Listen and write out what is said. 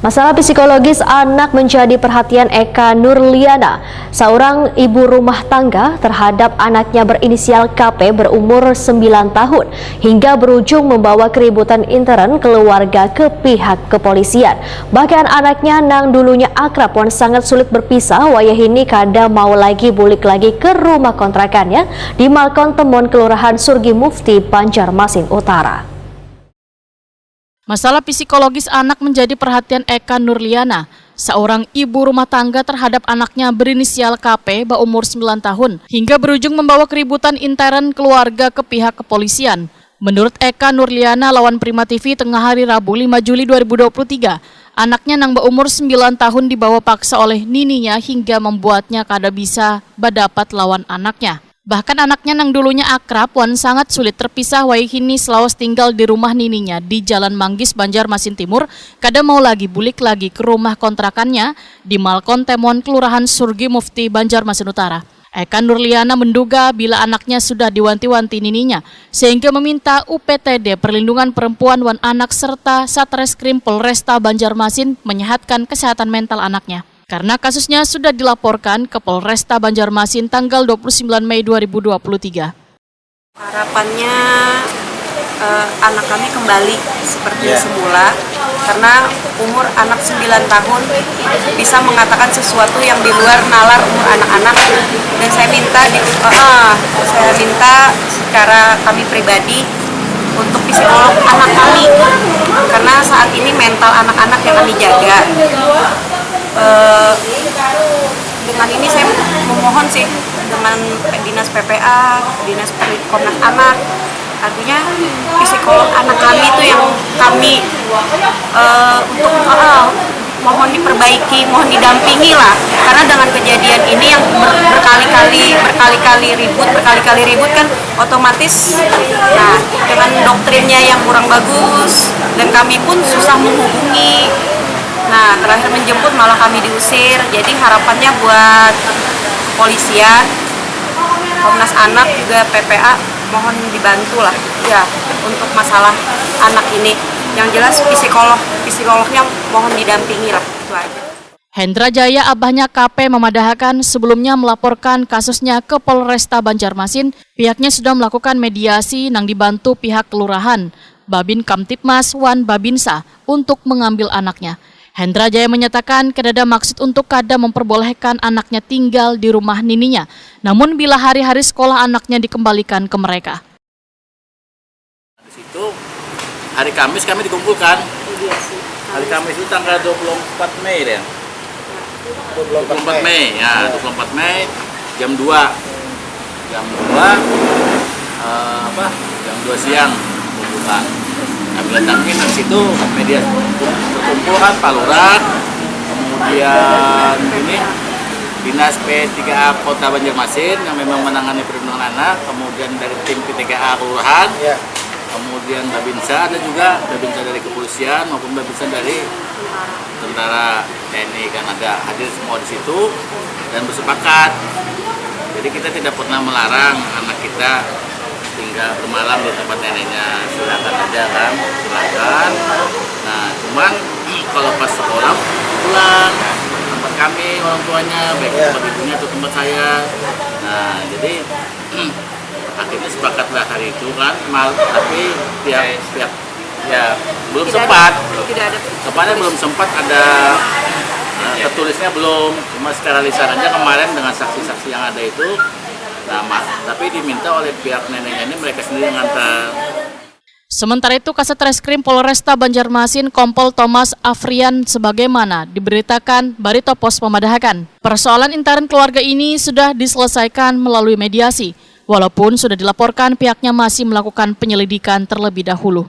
Masalah psikologis anak menjadi perhatian Eka Nurliana, seorang ibu rumah tangga terhadap anaknya berinisial KP berumur 9 tahun hingga berujung membawa keributan intern keluarga ke pihak kepolisian. Bahkan anaknya nang dulunya akrab pun sangat sulit berpisah, wayahini kada mau lagi bulik lagi ke rumah kontrakannya di Malkon Temon Kelurahan Surgi Mufti, Banjarmasin Utara. Masalah psikologis anak menjadi perhatian Eka Nurliana, seorang ibu rumah tangga terhadap anaknya berinisial KP berumur 9 tahun, hingga berujung membawa keributan intern keluarga ke pihak kepolisian. Menurut Eka Nurliana lawan Prima TV tengah hari Rabu 5 Juli 2023, anaknya nang berumur 9 tahun dibawa paksa oleh nininya hingga membuatnya kada bisa berdapat lawan anaknya. Bahkan anaknya nang dulunya akrab wan sangat sulit terpisah, wayahini selawas tinggal di rumah nininya di Jalan Manggis, Banjarmasin Timur, kada mau lagi bulik lagi ke rumah kontrakannya di Malkon Temon Kelurahan Surgi Mufti, Banjarmasin Utara. Eka Nurliana menduga bila anaknya sudah diwanti-wanti nininya, sehingga meminta UPTD Perlindungan Perempuan wan Anak serta Satreskrim Polresta Banjarmasin menyehatkan kesehatan mental anaknya. Karena kasusnya sudah dilaporkan ke Polresta Banjarmasin tanggal 29 Mei 2023. Harapannya anak kami kembali seperti semula, karena umur anak 9 tahun bisa mengatakan sesuatu yang di luar nalar umur anak-anak, dan saya minta secara kami pribadi untuk psikolog anak kami, karena saat ini mental anak-anak yang kami jaga. Dengan ini saya memohon sih dengan Dinas PPA, Dinas Komnas Anak, artinya psikolog anak kami itu yang kami untuk mohon diperbaiki, mohon didampingi lah, karena dengan kejadian ini yang berkali-kali ribut kan otomatis, nah dengan doktrinnya yang kurang bagus dan kami pun susah menghubungi. Nah, terakhir menjemput malah kami diusir. Jadi harapannya buat kepolisian, Komnas Anak juga PPA mohon dibantu lah ya untuk masalah anak ini. Yang jelas psikolognya mohon didampingi lah, itu aja. Hendra Jaya, abahnya KP, memadahkan sebelumnya melaporkan kasusnya ke Polresta Banjarmasin. Pihaknya sudah melakukan mediasi nang dibantu pihak kelurahan, Babin Kamtipmas wan Babinsa untuk mengambil anaknya. Hendra Jaya menyatakan kedada maksud untuk kada memperbolehkan anaknya tinggal di rumah nininya, namun bila hari-hari sekolah anaknya dikembalikan ke mereka. Di situ hari Kamis kami dikumpulkan. Hari Kamis itu tanggal 24 Mei ya. 24 Mei ya, 24 Mei jam 2. Jam 2 siang kumpulan. Kami datangin di situ media perkumpulan Pak Lurah, kemudian ini Dinas P3A Kota Banjarmasin yang memang menangani perlindungan anak, kemudian dari tim P3A Kelurahan, kemudian Babinsa, ada juga Babinsa dari kepolisian maupun Babinsa dari tentara TNI, kan ada hadir semua di situ dan bersepakat. Jadi kita tidak pernah melarang anak kita tinggal bermalam di tempat neneknya, silakan aja kan, silakan. Nah, cuman kalau pas sekolah pulang tempat kami orang tuanya, baik tempat ibunya atau tempat saya. Nah, jadi akhirnya sepakatlah hari itu kan, tapi pihak ya belum sempat. Kemarin belum sempat ada tertulisnya belum, cuma secara lisan aja kemarin dengan saksi-saksi yang ada itu. Nah, tapi diminta oleh pihak neneknya ini mereka sendiri ngantar. Sementara itu, Kasat Reskrim Polresta Banjarmasin Kompol Thomas Afrian sebagaimana diberitakan Barito Pos memadahkan. Persoalan intern keluarga ini sudah diselesaikan melalui mediasi, walaupun sudah dilaporkan pihaknya masih melakukan penyelidikan terlebih dahulu.